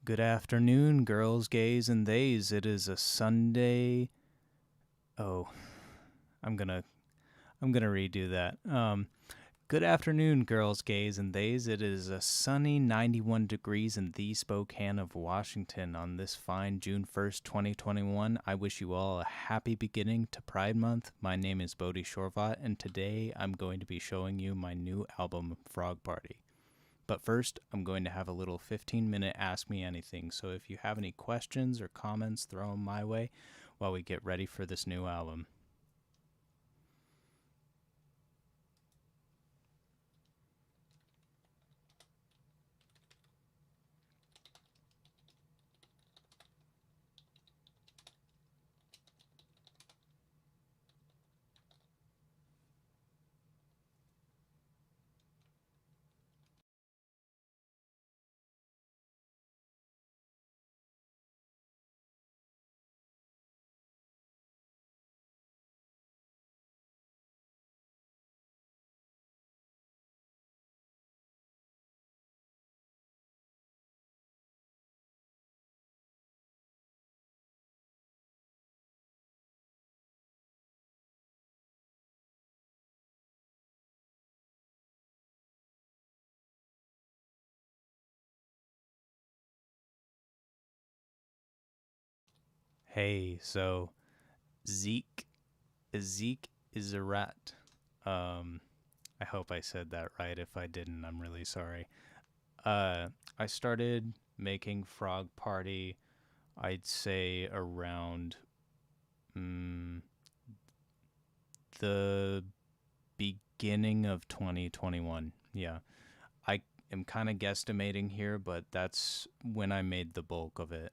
Good afternoon, girls, gays, and theys. It is a Sunday. Oh, I'm gonna I'm gonna redo that. Good afternoon, girls, gays, and theys. It is a sunny 91 degrees in the Spokane of Washington on this fine June 1st, 2021. I wish you all a happy beginning to Pride Month. My name is Bodhi, and today I'm going to be showing you my new album, Frog Party. But first, I'm going to have a little 15-minute Ask Me Anything, so if you have any questions or comments, throw them my way while we get ready for this new album. Hey, so Zeke Zeke is a rat. Um, I hope I said that right. If I didn't, I'm really sorry. Uh, I started making Frog Party, I'd say around mm, the beginning of 2021. Yeah. I am kind of guesstimating here, but that's when I made the bulk of it.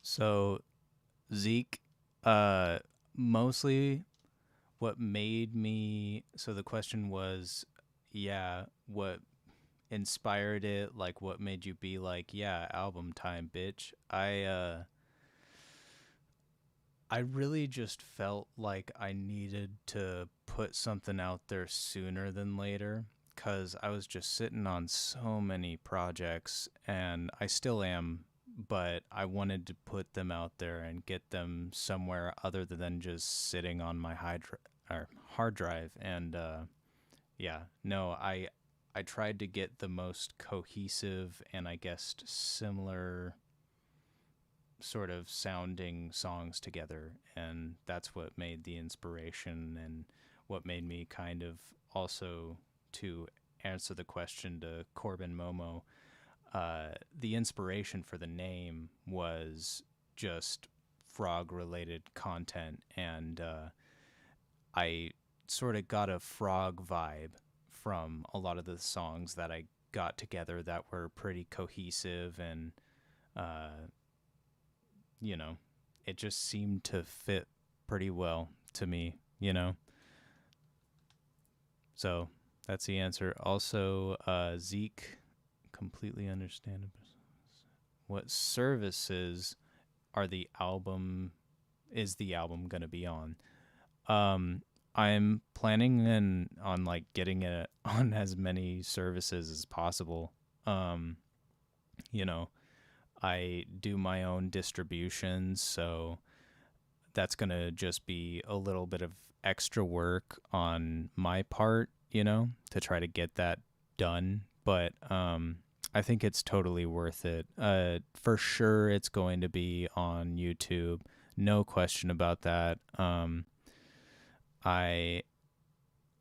So, Zeke, uh, mostly what made me. So the question was, yeah, what inspired it? Like, what made you be like, yeah, album time, bitch? I really just felt like I needed to put something out there sooner than later because I was just sitting on so many projects and I still am, but I wanted to put them out there and get them somewhere other than just sitting on my hard drive. And yeah, no, I tried to get the most cohesive and I guess similar sort of sounding songs together, and that's what made the inspiration and what made me kind of also to answer the question to Corbin Momo. The inspiration for the name was just frog related content, and I sort of got a frog vibe from a lot of the songs that I got together that were pretty cohesive and uh, it just seemed to fit pretty well to me. So that's the answer. Also, Zeke, completely understandable. What services are the album going to be on? Um, I'm planning on like getting it on as many services as possible. Um, you know, I do my own distributions, so that's going to just be a little bit of extra work on my part, to try to get that done. But I think it's totally worth it. For sure, it's going to be on YouTube. No question about that. I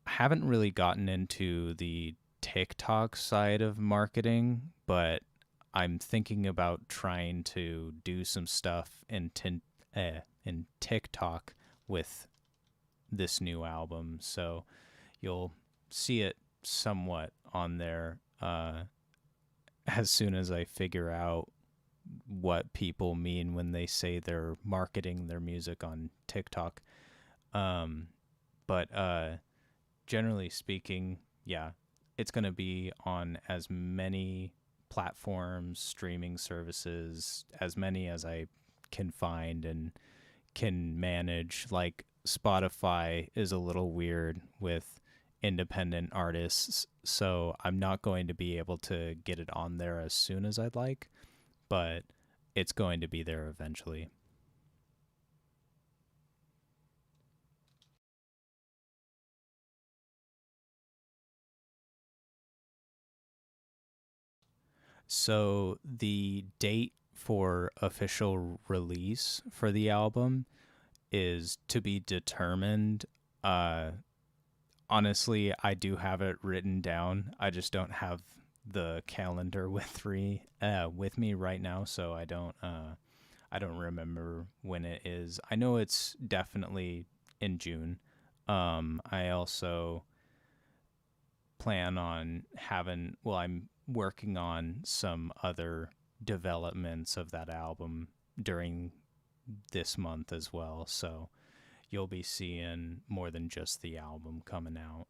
haven't really gotten into the TikTok side of marketing, but I'm thinking about trying to do some stuff in TikTok with this new album. So you'll see it somewhat on there as soon as I figure out what people mean when they say they're marketing their music on TikTok. Um, but generally speaking, yeah, it's going to be on as many platforms, streaming services, as many as I can find and can manage. Like Spotify is a little weird with independent artists, so I'm not going to be able to get it on there as soon as I'd like, but it's going to be there eventually. So the date for official release for the album is to be determined. Uh, Honestly, I do have it written down. I just don't have the calendar with me right now, so I don't remember when it is. I know it's definitely in June. I also plan on having, well, I'm working on some other developments of that album during this month as well. So you'll be seeing more than just the album coming out,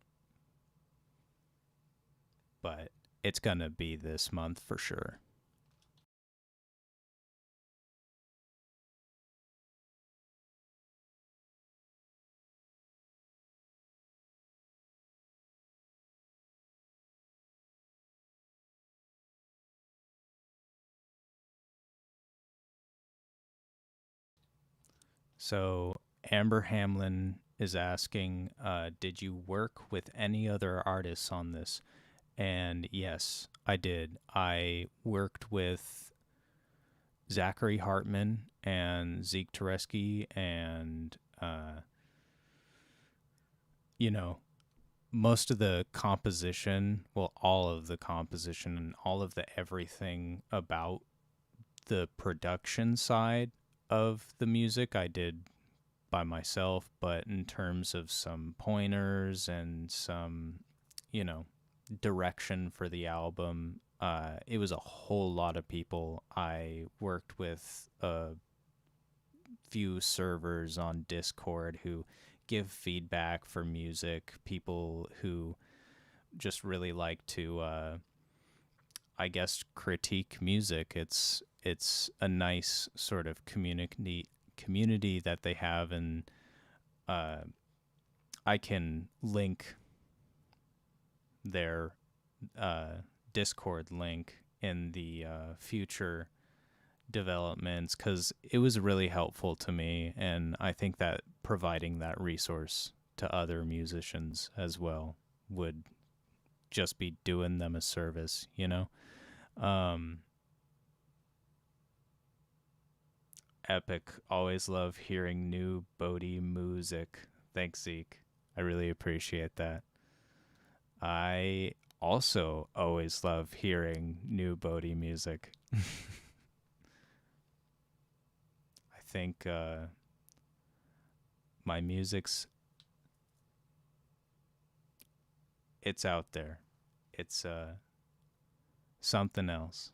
but it's going to be this month for sure. So Amber Hamlin is asking, did you work with any other artists on this? And yes, I did. I worked with Zachary Hartman and Zeke Tereski and, you know, most of the composition, well, all of the composition and all of the everything about the production side of the music I did by myself, but in terms of some pointers and some, you know, direction for the album, it was a whole lot of people. I worked with a few servers on Discord who give feedback for music, people who just really like to I guess critique music. It's a nice sort of community that they have, and uh, I can link their uh, Discord link in the future developments because it was really helpful to me, and I think that providing that resource to other musicians as well would just be doing them a service, you know? Um, Epic. Always love hearing new Bodhi music. Thanks, Zeke. I really appreciate that. I also always love hearing new Bodhi music. I think my music's it's out there. It's something else.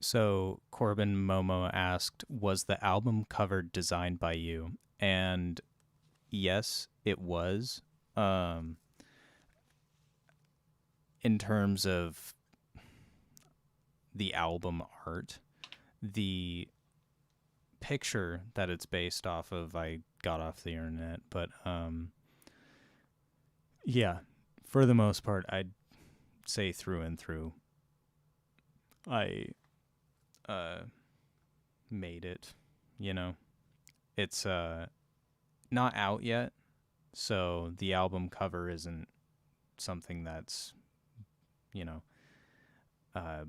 So Corbin Momo asked, "Was the album cover designed by you?" And yes, it was. Um, in terms of the album art, the picture that it's based off of, I got off the internet, but yeah, for the most part, I'd say through and through, I uh, made it. You know, it's not out yet, so the album cover isn't something that's you know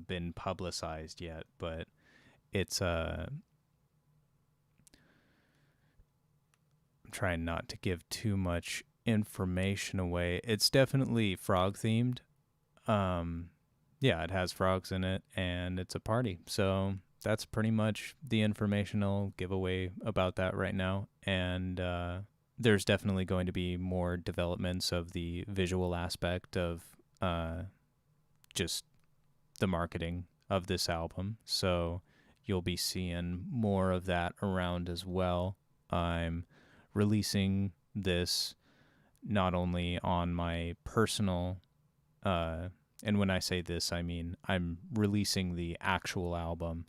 been publicized yet, but it's I'm trying not to give too much information away. It's definitely frog themed. Um, yeah, it has frogs in it, and it's a party. So that's pretty much the information I'll give away about that right now. And there's definitely going to be more developments of the visual aspect of just the marketing of this album. So you'll be seeing more of that around as well. I'm releasing this not only on my personal, and when I say this, I mean I'm releasing the actual album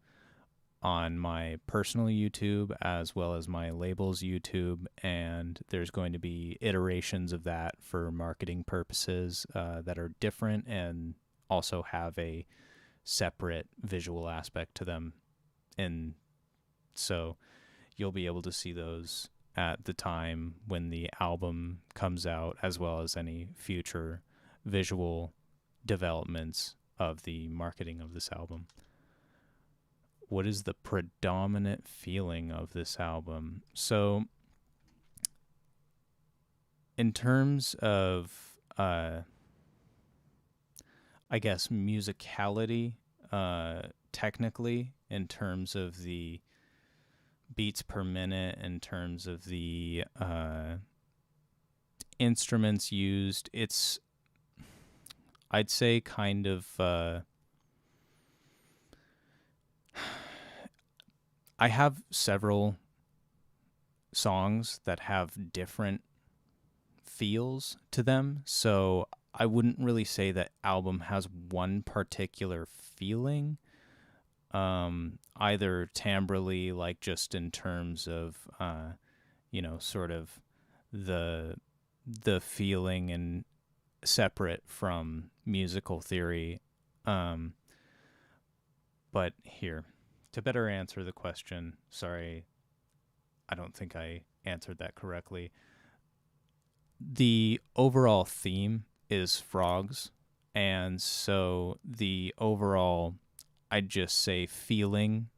on my personal YouTube as well as my label's YouTube, and there's going to be iterations of that for marketing purposes that are different and also have a separate visual aspect to them. And so you'll be able to see those at the time when the album comes out, as well as any future visual developments of the marketing of this album. What is the predominant feeling of this album? So, in terms of, I guess, musicality, technically, in terms of the beats per minute, in terms of the instruments used, it's, I'd say, kind of, I have several songs that have different feels to them, so I wouldn't really say that album has one particular feeling, either timbrally, like just in terms of, sort of the feeling and separate from musical theory. But here, to better answer the question, sorry, I don't think I answered that correctly. The overall theme is frogs, and so the overall, I'd just say, feeling,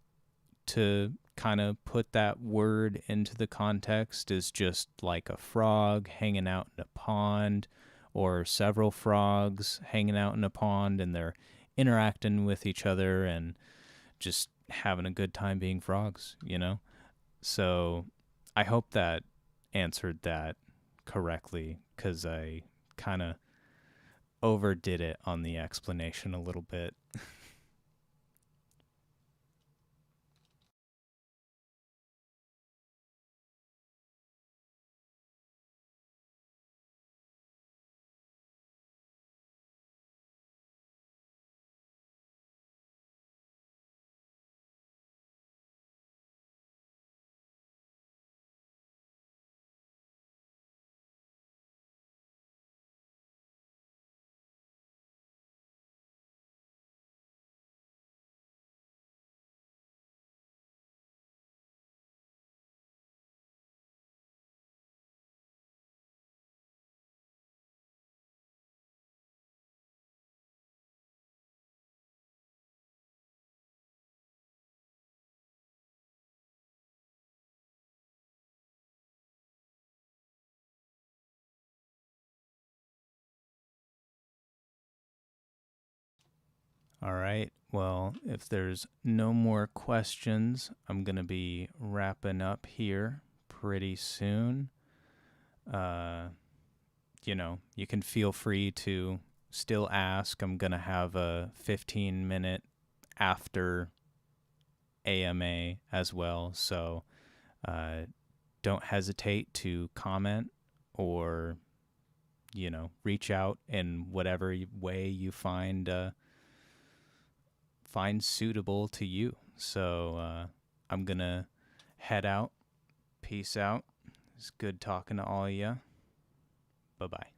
to kind of put that word into the context, is just like a frog hanging out in a pond, or several frogs hanging out in a pond, and they're interacting with each other and just having a good time being frogs. So I hope that answered that correctly, because I kind of overdid it on the explanation a little bit. All right. Well, if there's no more questions, I'm going to be wrapping up here pretty soon. You can feel free to still ask. I'm going to have a 15-minute after AMA as well. So don't hesitate to comment or, reach out in whatever way you find suitable to you. So I'm going to head out. Peace out. It's good talking to all of you. Bye-bye.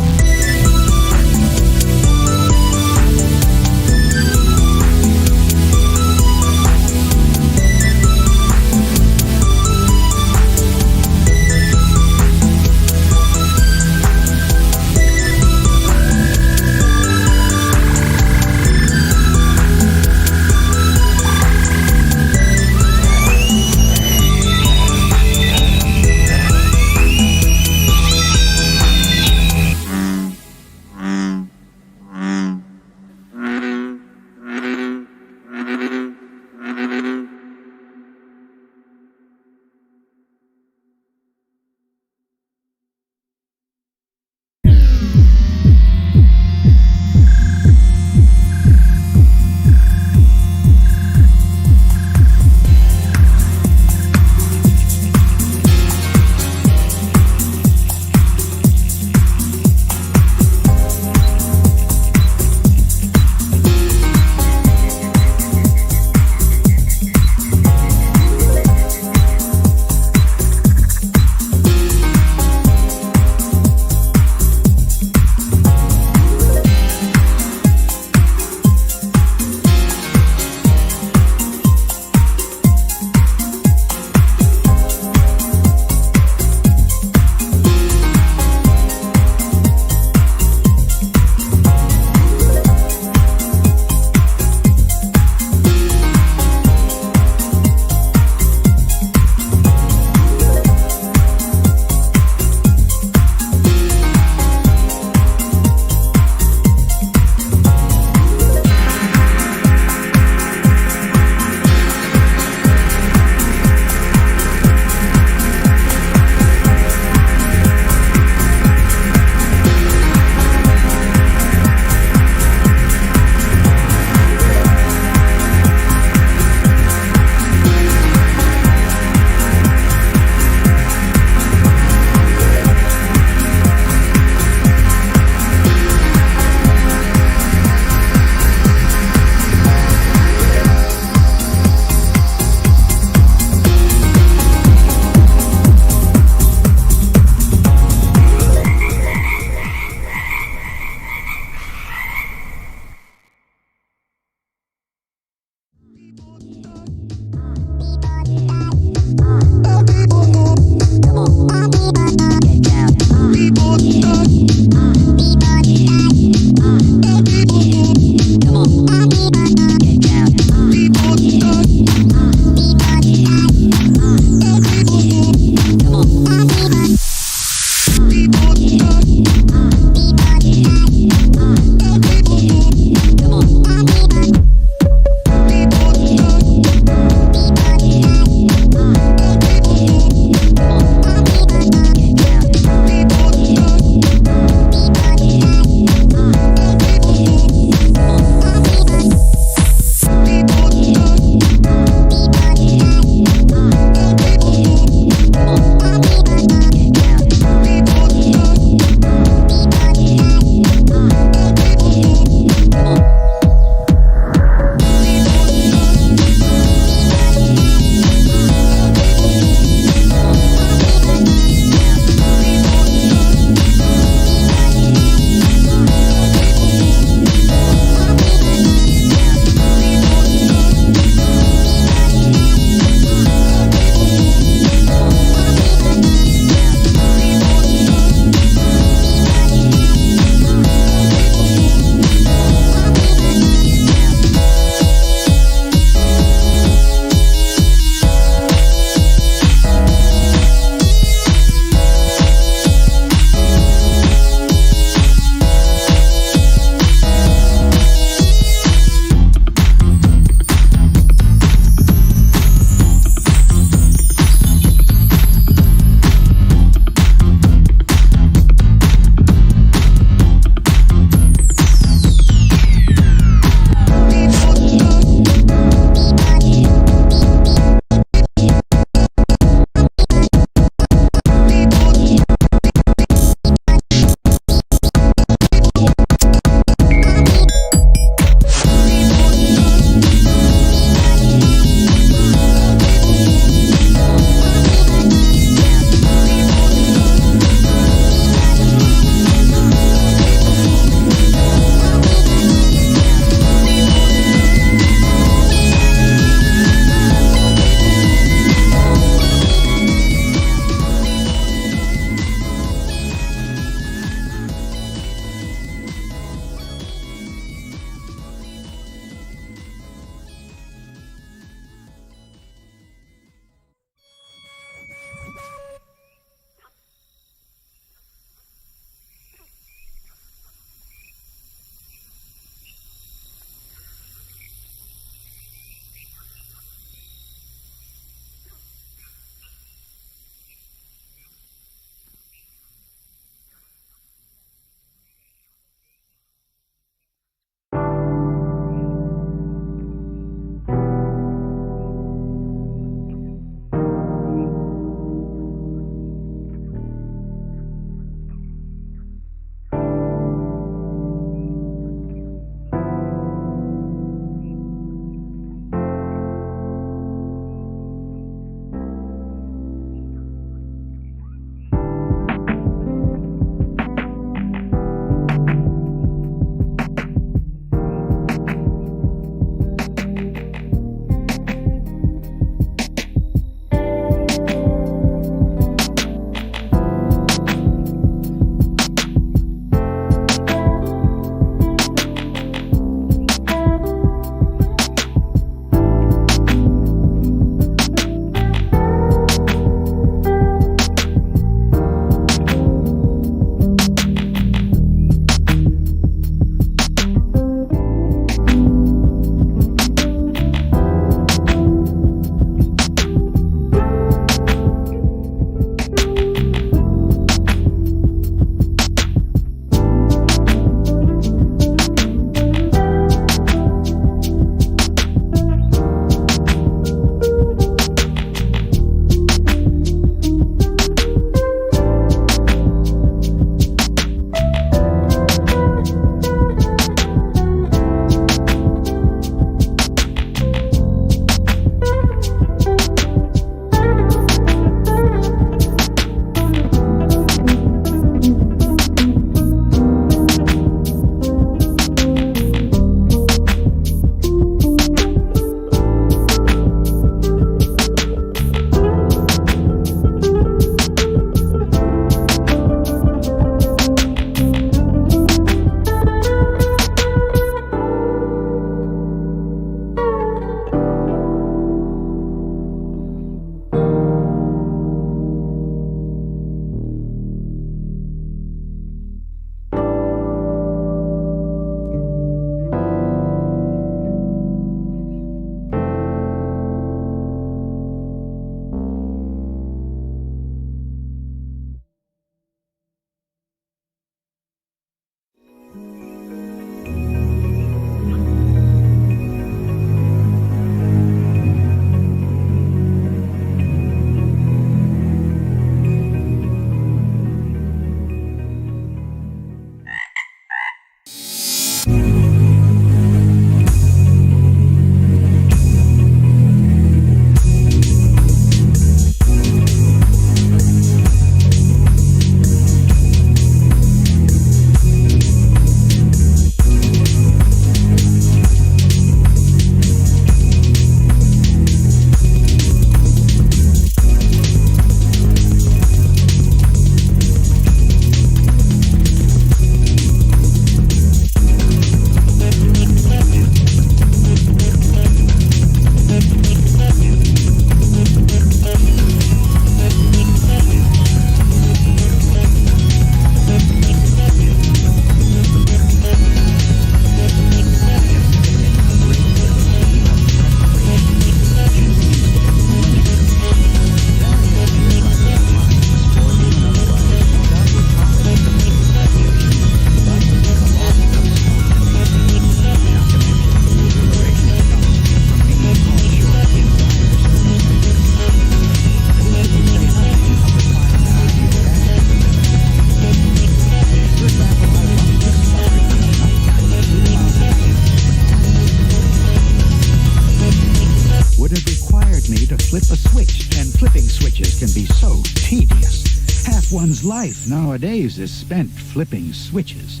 one's life nowadays is spent flipping switches.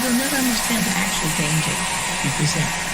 will never understand the actual danger you present.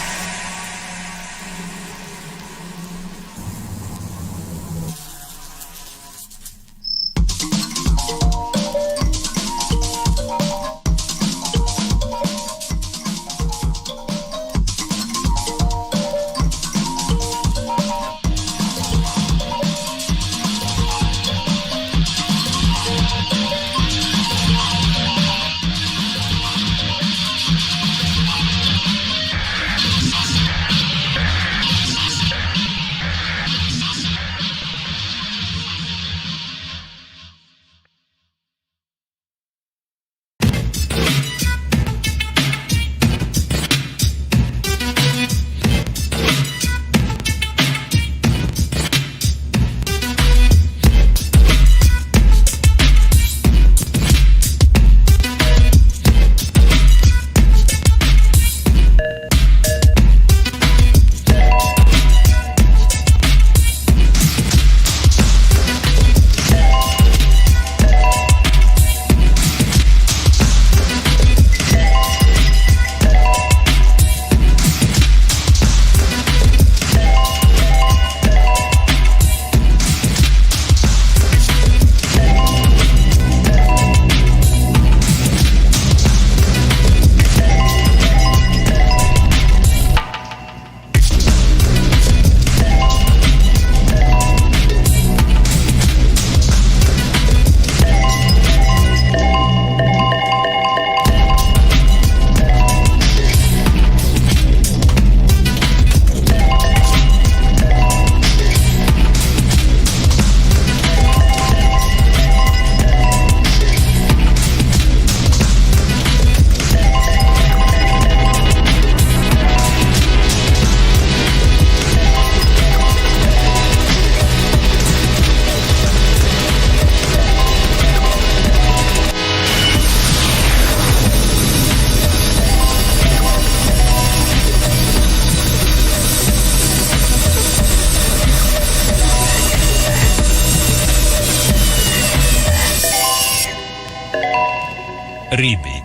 Repeat.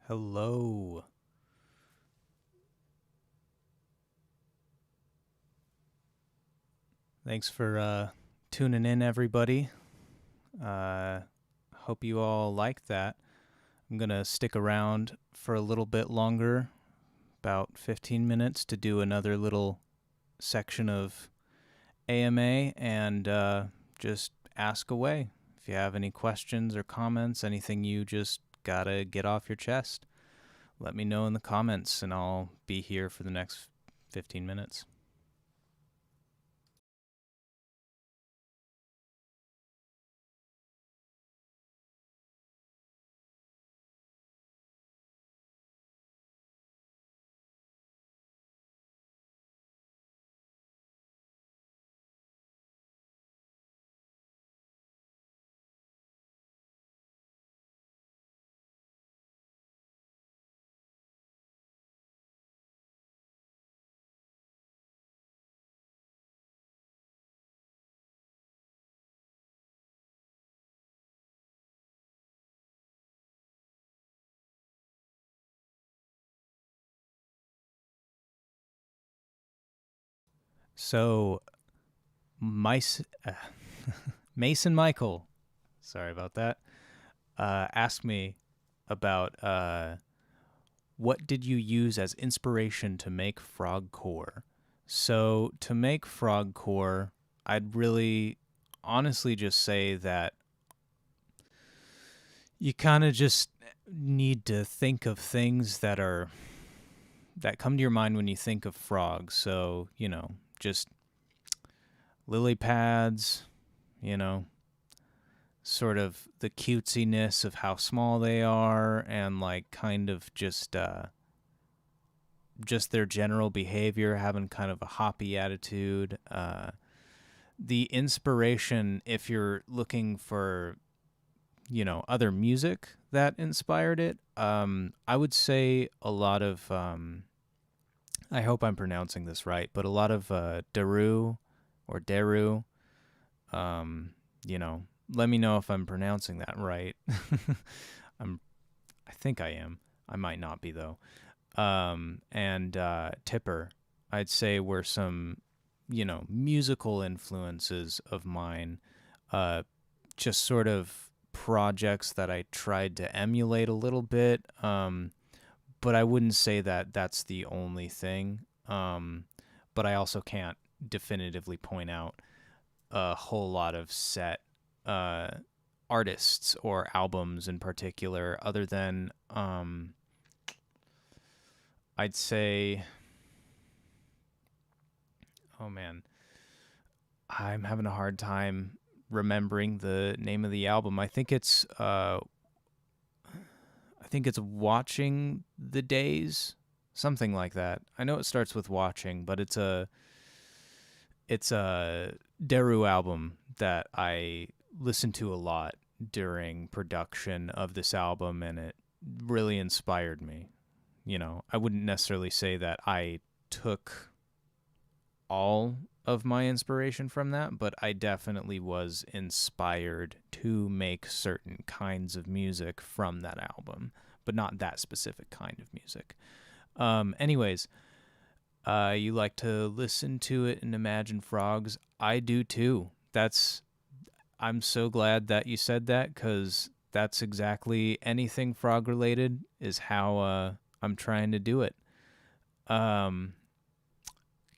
Hello. Thanks for tuning in, everybody. Hope you all like that. I'm going to stick around for a little bit longer, about 15 minutes, to do another little section of AMA and just ask away. If you have any questions or comments, anything you just got to get off your chest, let me know in the comments, and I'll be here for the next 15 minutes. So, Mason Michael, sorry about that, asked me about what did you use as inspiration to make Frogcore? So, to make Frogcore, I'd really honestly just say that you kind of just need to think of things that come to your mind when you think of frogs. So, just lily pads, you know, sort of the cutesiness of how small they are, and like kind of just their general behavior, having kind of a hoppy attitude. The inspiration, if you're looking for, other music that inspired it, I would say a lot of, I hope I'm pronouncing this right, but a lot of Deru or Deru. Um, Let me know if I'm pronouncing that right. I think I am. I might not be though. And Tipper, I'd say were some, musical influences of mine. Just sort of projects that I tried to emulate a little bit. But I wouldn't say that that's the only thing. But I also can't definitively point out a whole lot of set artists or albums in particular, other than I'd say, oh man, I'm having a hard time remembering the name of the album. I think it's Watching the Days, something like that. I know it starts with watching, but it's a Deru album that I listened to a lot during production of this album, and it really inspired me. I wouldn't necessarily say that I took all of my inspiration from that, but I definitely was inspired to make certain kinds of music from that album, but not that specific kind of music. Anyways, you like to listen to it and imagine frogs. I do too. I'm so glad that you said that, because that's exactly anything frog related is how I'm trying to do it.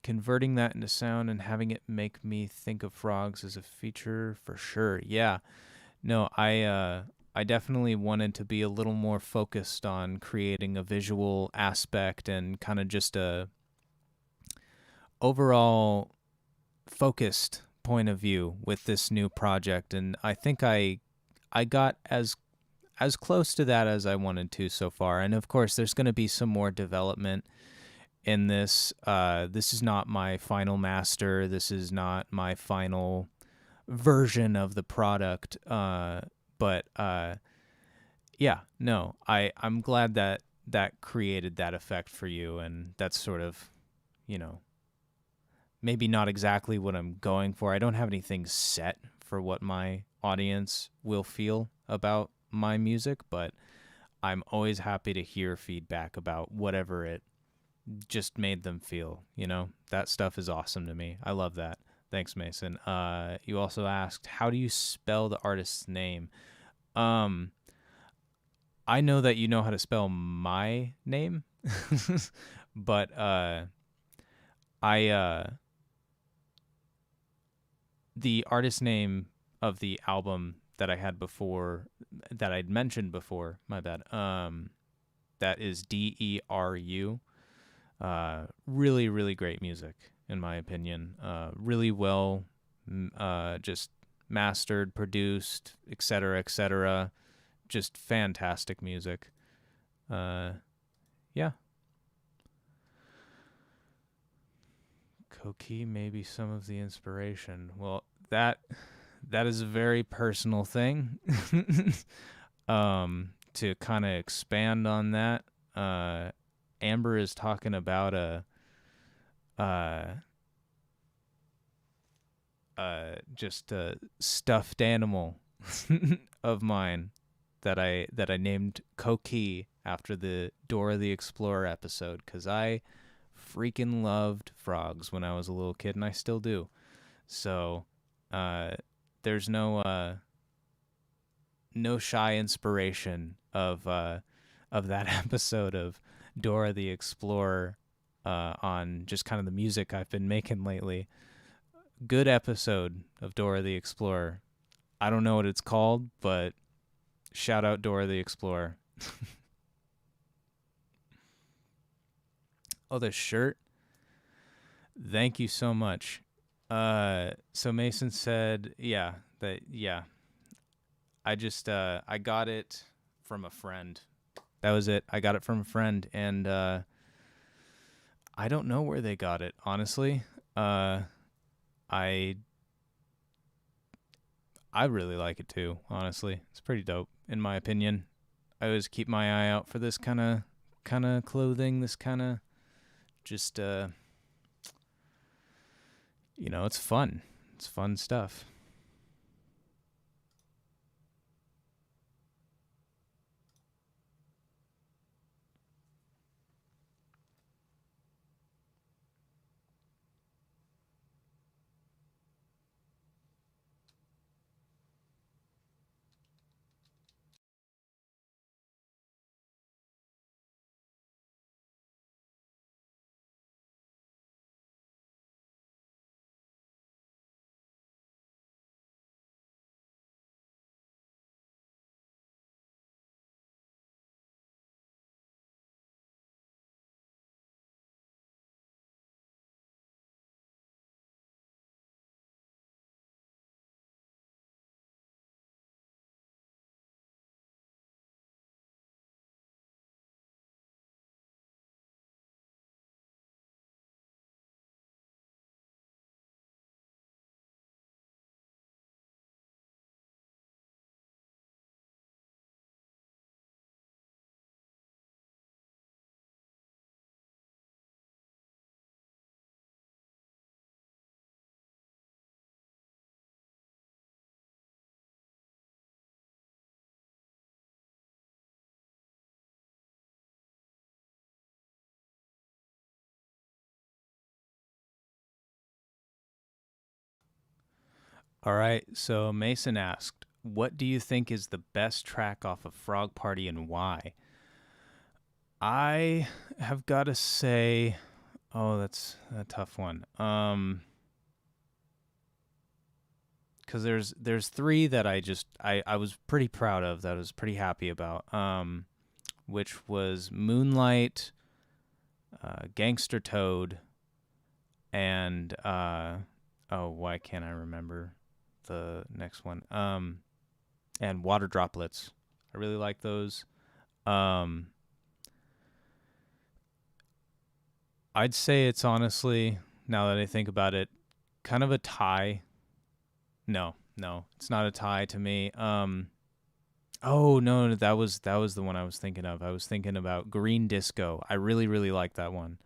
Converting that into sound and having it make me think of frogs is a feature for sure. Yeah. No, I definitely wanted to be a little more focused on creating a visual aspect and kind of just a overall focused point of view with this new project, and I think I got as close to that as I wanted to so far. And of course, there's going to be some more development in this. This is not my final master. This is not my final version of the product. But yeah, no, I'm glad that that created that effect for you, and that's sort of, maybe not exactly what I'm going for. I don't have anything set for what my audience will feel about my music, but I'm always happy to hear feedback about whatever it just made them feel. That stuff is awesome to me. I love that. Thanks, Mason. You also asked, how do you spell the artist's name? Um, I know that you know how to spell my name, but I the artist name of the album that I had before, that I'd mentioned before, my bad. That is Deru. Really, really great music, in my opinion. Really well, just mastered, produced, etc., etc. Just fantastic music. Yeah. Koki, maybe some of the inspiration. Well, that is a very personal thing. To kind of expand on that, Amber is talking about just a stuffed animal of mine that I named Koki after the Dora the Explorer episode, because I freaking loved frogs when I was a little kid, and I still do. So there's no shy inspiration of that episode of Dora the Explorer on just kind of the music I've been making lately. Good episode of Dora the Explorer. I don't know what it's called, but shout out Dora the Explorer. Oh, the shirt. Thank you so much. So Mason said, yeah. I just I got it from a friend. That was it. I got it from a friend, and I don't know where they got it, honestly. I really like it too, honestly. It's pretty dope, in my opinion. I always keep my eye out for this kind of clothing, this kind of just it's fun. It's fun stuff. All right, so Mason asked, what do you think is the best track off of Frog Party and why? I have got to say, oh, that's a tough one. Because there's three that I was pretty proud of, that I was pretty happy about. Which was Moonlight, Gangster Toad, and oh, why can't I remember the next one? And Water Droplets. I really like those. I'd say it's honestly, now that I think about it, kind of a tie. No, it's not a tie to me. Oh no, that was the one I was thinking of. I was thinking about Green Disco. I really, really like that one.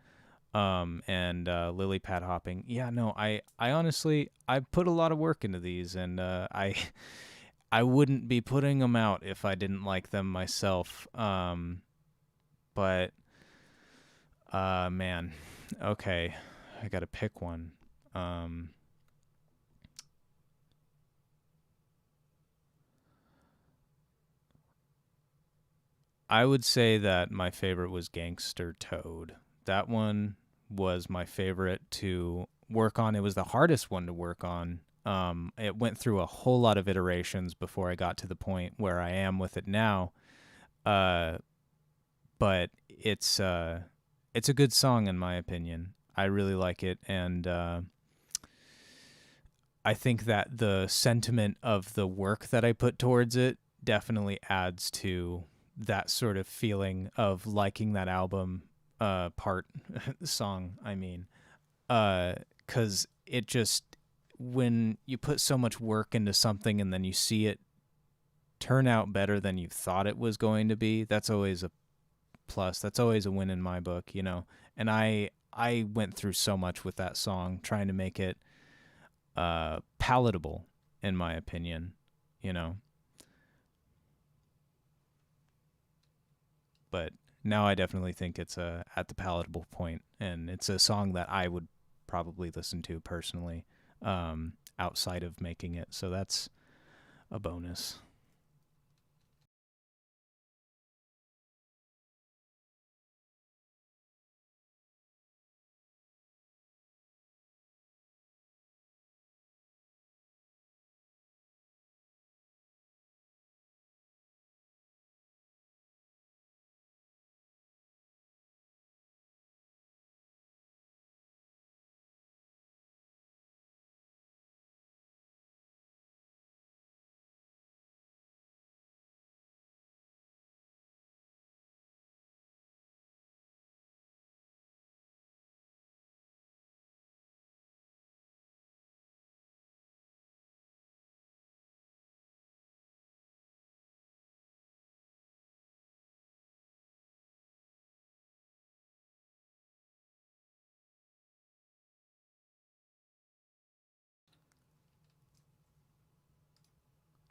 And lily pad hopping. Yeah, no, I honestly, I put a lot of work into these, and I wouldn't be putting them out if I didn't like them myself. But man, okay, I gotta pick one. Um, I would say that my favorite was Gangster Toad. That one was my favorite to work on. It was the hardest one to work on. It went through a whole lot of iterations before I got to the point where I am with it now. Uh, but it's a good song in my opinion. I really like it, and I think that the sentiment of the work that I put towards it definitely adds to that sort of feeling of liking that album part song. I mean, because it just when you put so much work into something and then you see it turn out better than you thought it was going to be, that's always a plus. That's always a win in my book, you know. And I went through so much with that song trying to make it palatable, in my opinion, you know. But now I definitely think it's at the palatable point, and it's a song that I would probably listen to personally, outside of making it. So that's a bonus.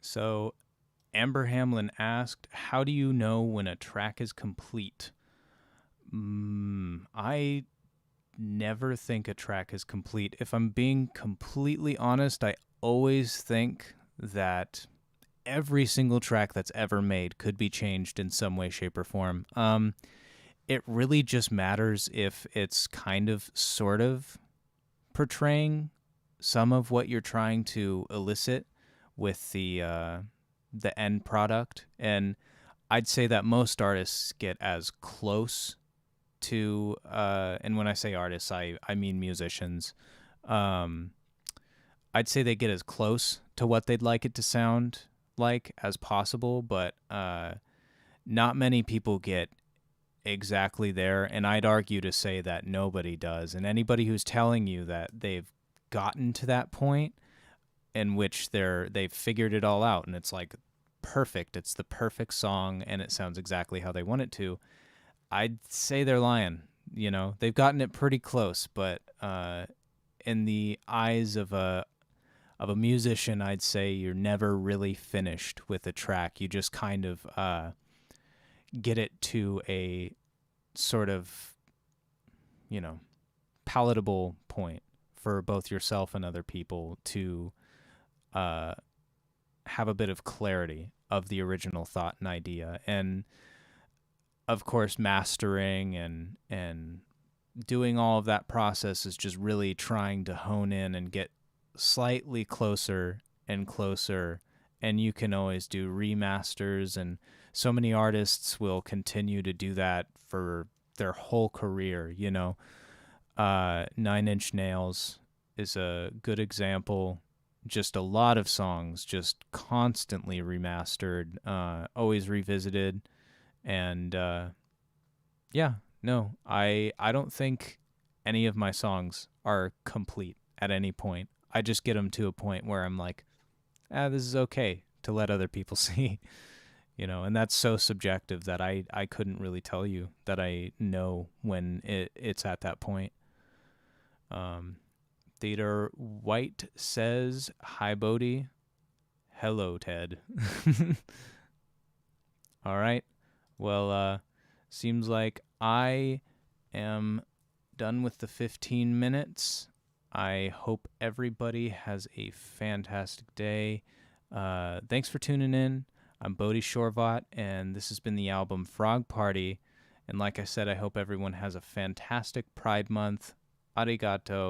So Amber Hamlin asked, "How do you know when a track is complete?" I never think a track is complete. If I'm being completely honest, I always think that every single track that's ever made could be changed in some way, shape, or form. It really just matters if it's kind of, sort of portraying some of what you're trying to elicit with the end product. And I'd say that most artists get as close to, and when I say artists, I mean musicians. Um, I'd say they get as close to what they'd like it to sound like as possible, but not many people get exactly there. And I'd argue to say that nobody does. And anybody who's telling you that they've gotten to that point in which they've figured it all out and it's like perfect, it's the perfect song and it sounds exactly how they want it to, I'd say they're lying. You know, they've gotten it pretty close, but in the eyes of a musician, I'd say you're never really finished with a track. You just kind of get it to a sort of, you know, palatable point for both yourself and other people to have a bit of clarity of the original thought and idea. And of course, mastering and doing all of that process is just really trying to hone in and get slightly closer and closer. And you can always do remasters, and so many artists will continue to do that for their whole career. You know, Nine Inch Nails is a good example. Just a lot of songs just constantly remastered, always revisited, and yeah, no, I don't think any of my songs are complete at any point. I just get them to a point where I'm like, this is okay to let other people see, you know, and that's so subjective that I couldn't really tell you that I know when it's at that point. Theater White says, "Hi, Bodhi. Hello, Ted. All right. Well, seems like I am done with the 15 minutes. I hope everybody has a fantastic day. Thanks for tuning in. I'm Bodhi Shorvat, and this has been the album Frog Party. And like I said, I hope everyone has a fantastic Pride Month. Arigato.